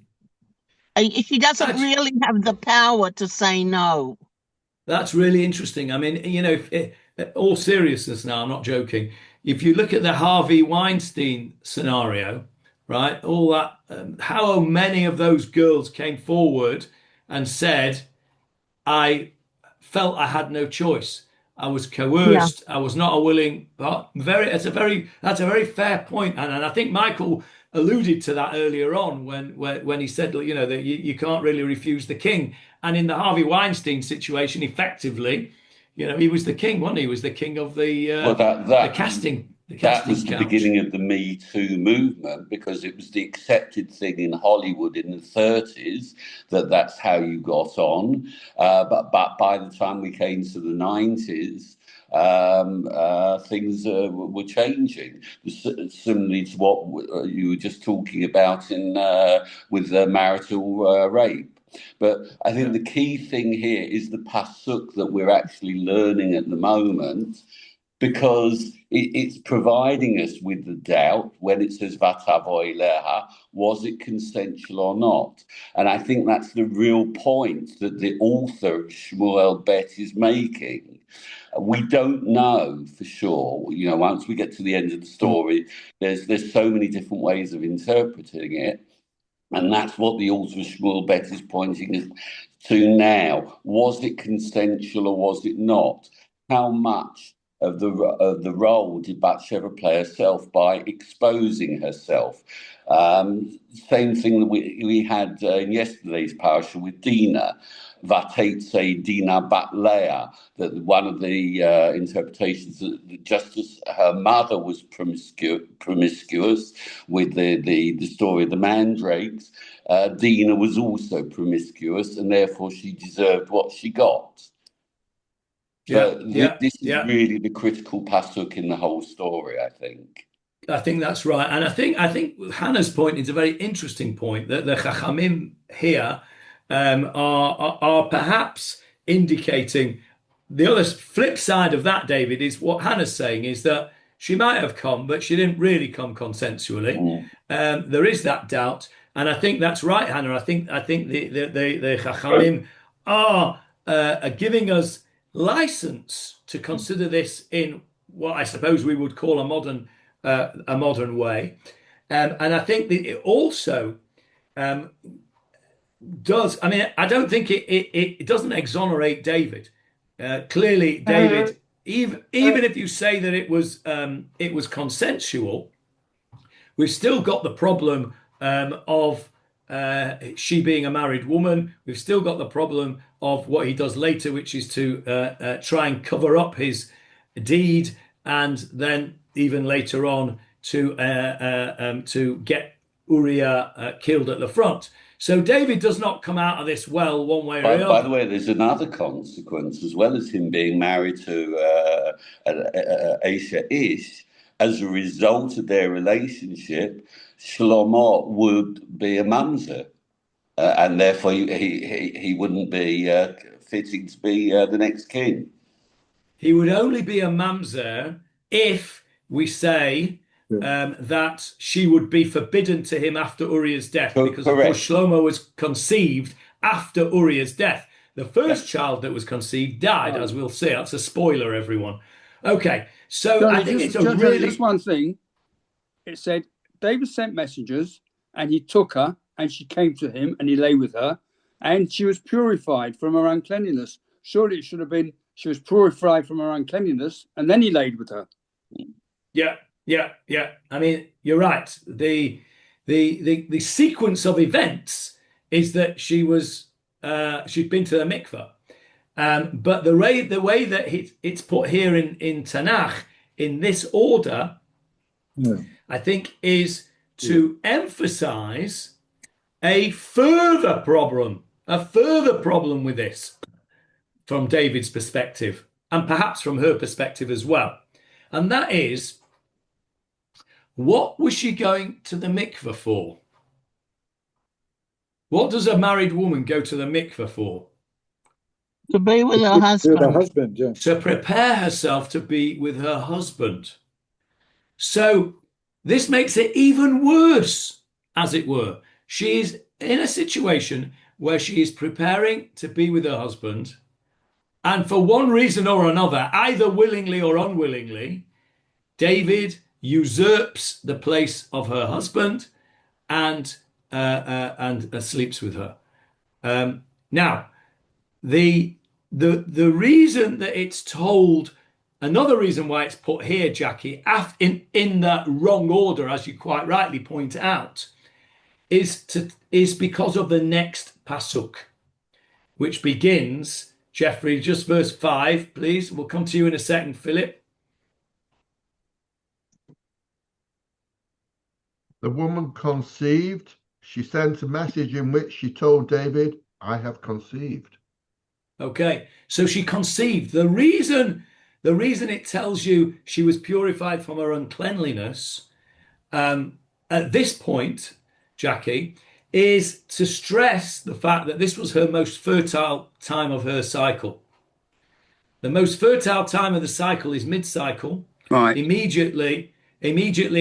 She doesn't really have the power to say no. That's really interesting. I mean, you know, all seriousness now, I'm not joking. If you look at the Harvey Weinstein scenario, right, all that, how many of those girls came forward and said, I felt I had no choice. I was Yeah. coerced. I was not a willing. That's a very fair point, and I think Michael alluded to that earlier on when he said, you know, that you can't really refuse the king. And in the Harvey Weinstein situation, effectively, you know, he was the king, wasn't he? He was the king of the casting. That was the couch. beginning of the Me Too movement, because it was the accepted thing in Hollywood in the 30s that that's how you got on. But by the time we came to the 90s, things were changing. Similarly to what you were just talking about with marital rape. But I think the key thing here is the pasuk that we're actually learning at the moment, because it's providing us with the doubt when it says Vatavoy leha, was it consensual or not? And I think that's the real point that the author of Shmuel Bet is making. We don't know for sure. You know, once we get to the end of the story, there's so many different ways of interpreting it. And that's what the author of Shmuel Bet is pointing to now. Was it consensual or was it not? How much of the role did Batsheva play herself by exposing herself? Same thing that we had in yesterday's parasha with Dinah. Vatetse Dinah Bat Leah, that one of the interpretations that just as her mother was promiscuous with the story of the mandrakes, Dinah was also promiscuous, and therefore she deserved what she got. So this is really the critical pasuk in the whole story, I think. I think that's right, and I think Hannah's point is a very interesting point, that the Chachamim here are perhaps indicating the other flip side of that. David, is what Hannah's saying is that she might have come, but she didn't really come consensually. There is that doubt, and I think that's right, Hannah. I think the Chachamim are giving us license to consider this in what I suppose we would call a modern way, and I think that it also does. I mean, I don't think it doesn't exonerate David. Clearly, David, even if you say that it was consensual, we've still got the problem of she being a married woman. We've still got the problem of what he does later, which is to try and cover up his deed, and then even later on to get Uriah killed at the front. So David does not come out of this well one way or the other. By the way, there's another consequence, as well as him being married to Aisha Ish. As a result of their relationship, Shlomo would be a mamzer, and therefore he wouldn't be fitting to be the next king. He would only be a mamzer if we say that she would be forbidden to him after Uriah's death, because of course Shlomo was conceived after Uriah's death. The first child that was conceived died, as we'll see. That's a spoiler, everyone. Okay, so Johnny, I think it's a really... Just one thing. It said, David sent messengers, and he took her, and she came to him, and he lay with her, and she was purified from her uncleanliness. Surely it should have been, she was purified from her uncleanliness, and then he laid with her. Yeah. I mean, you're right. The sequence of events is that she'd been to the mikveh. But the way that it's put here in Tanakh in this order, I think, is to emphasize a further problem with this from David's perspective, and perhaps from her perspective as well. And that is, what was she going to the mikveh for? What does a married woman go to the mikveh for? To be with her husband. With her husband, yeah. To prepare herself to be with her husband. So this makes it even worse, as it were. She's in a situation where she is preparing to be with her husband, and for one reason or another, either willingly or unwillingly, David usurps the place of her husband and sleeps with her. Now, the reason that it's told, another reason why it's put here, Jackie, in the wrong order, as you quite rightly point out, is because of the next pasuk, which begins, Jeffrey, just verse 5, please. We'll come to you in a second, Philip. The woman conceived. She sent a message in which she told David, I have conceived. Okay, so she conceived. The reason it tells you she was purified from her uncleanliness at this point, Jackie, is to stress the fact that this was her most fertile time of her cycle. The most fertile time of the cycle is mid-cycle. Right. Immediately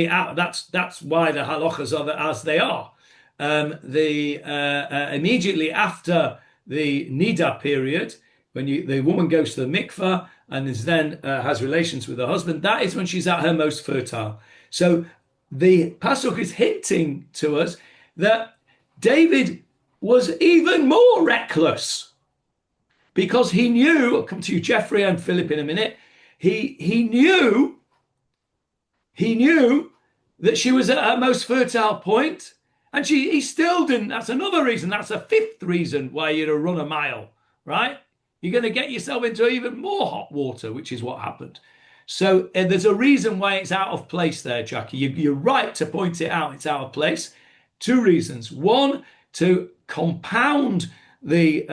out. That's why the halachas are as they are. Immediately after the nida period, when the woman goes to the mikveh and is then has relations with her husband, that is when she's at her most fertile. So the pasuk is hinting to us that David was even more reckless because he knew. I'll come to you, Jeffrey and Philip, in a minute. He knew that she was at her most fertile point, and he still didn't. That's another reason. That's a fifth reason why you're to run a mile, right? You're going to get yourself into even more hot water, which is what happened. So there's a reason why it's out of place there, Jackie. You're right to point it out. It's out of place. Two reasons. One, to compound the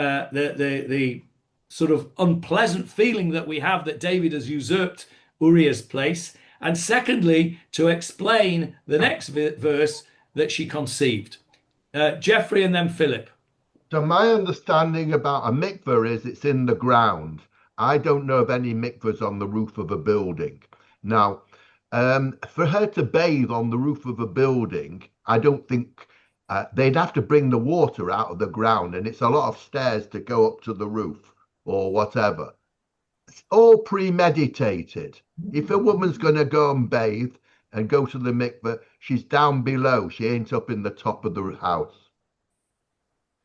sort of unpleasant feeling that we have that David has usurped Uriah's place. And secondly, to explain the next verse that she conceived. Jeffrey and then Philip. So my understanding about a mikveh is it's in the ground. I don't know of any mikvahs on the roof of a building. Now, for her to bathe on the roof of a building, I don't think they'd have to bring the water out of the ground, and it's a lot of stairs to go up to the roof or whatever. It's all premeditated. If a woman's going to go and bathe and go to the mikveh, she's down below. She ain't up in the top of the house.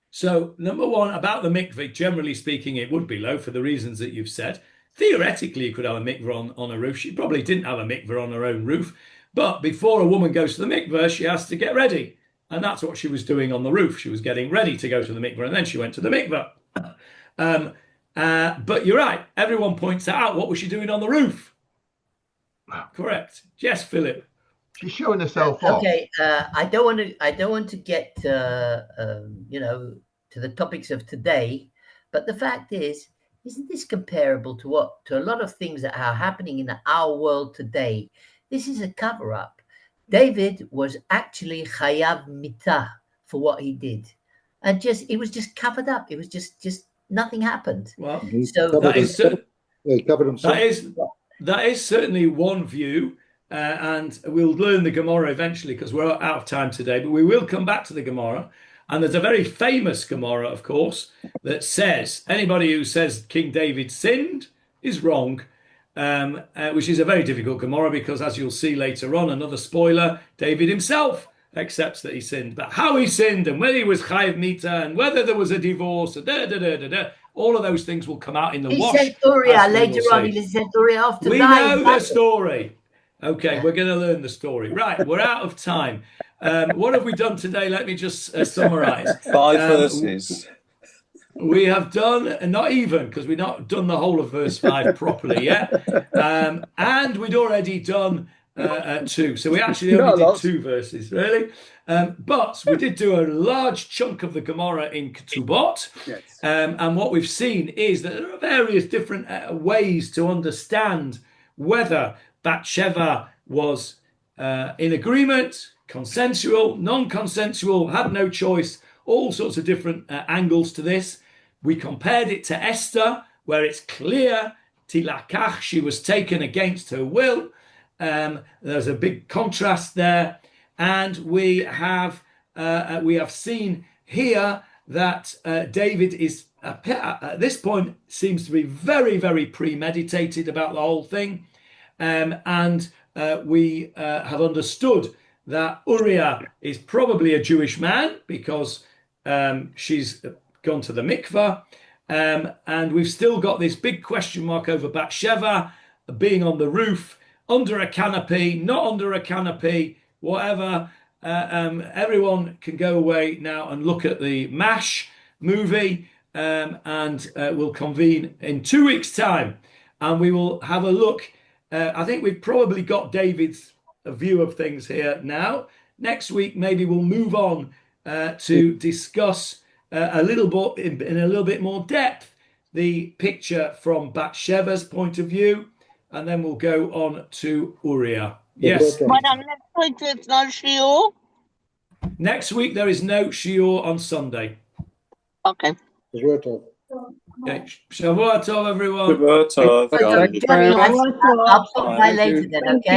So, number one, about the mikveh, generally speaking, it would be low for the reasons that you've said. Theoretically, you could have a mikveh on a roof. She probably didn't have a mikveh on her own roof. But before a woman goes to the mikveh, she has to get ready. And that's what she was doing on the roof. She was getting ready to go to the mikveh, and then she went to the mikveh. But you're right. Everyone points out, what was she doing on the roof? Correct. Yes, Philip. She's showing herself off. Okay, I don't want to get to the topics of today, but the fact is, isn't this comparable to a lot of things that are happening in our world today? This is a cover-up. David was actually chayav mitah for what he did, and it was just covered up. It was just nothing happened. Well, so that is certainly one view. And we'll learn the Gemara eventually because we're out of time today, but we will come back to the Gemara. And there's a very famous Gemara, of course, that says anybody who says King David sinned is wrong, which is a very difficult Gemara because, as you'll see later on, another spoiler, David himself accepts that he sinned. But how he sinned and whether he was chayav mita and whether there was a divorce, all of those things will come out in the wash. He said Uriah later on. He said Uriah after we that. know the story. Okay, we're going to learn the story. Right, we're out of time. What have we done today? Let me just summarize. 5 verses. We have done, not even, because we've not done the whole of verse 5 properly yet. And we'd already done 2. So we actually only did 2 verses, really. But we did do a large chunk of the Gemara in Ketubot. Yes. And what we've seen is that there are various different ways to understand whether Batsheva was in agreement, consensual, non-consensual, had no choice, all sorts of different angles to this. We compared it to Esther, where it's clear, tilakach, she was taken against her will. There's a big contrast there. And we have seen hear that David is, at this point, seems to be very, very premeditated about the whole thing. And we have understood that Uriah is probably a Jewish man because she's gone to the mikveh. And we've still got this big question mark over Batsheva being on the roof, under a canopy, not under a canopy, whatever. Everyone can go away now and look at the MASH movie, and we'll convene in 2 weeks' time, and we will have a look. I think we've probably got David's view of things here now. Next week, maybe we'll move on to discuss a little bit in a little bit more depth the picture from Bathsheba's point of view, and then we'll go on to Uriah. Yes. But next week there's no shiur? Next week there is no shiur on Sunday. Okay. Okay. Shavua tov, everyone. Shavua tov. I'll stop by later then, okay?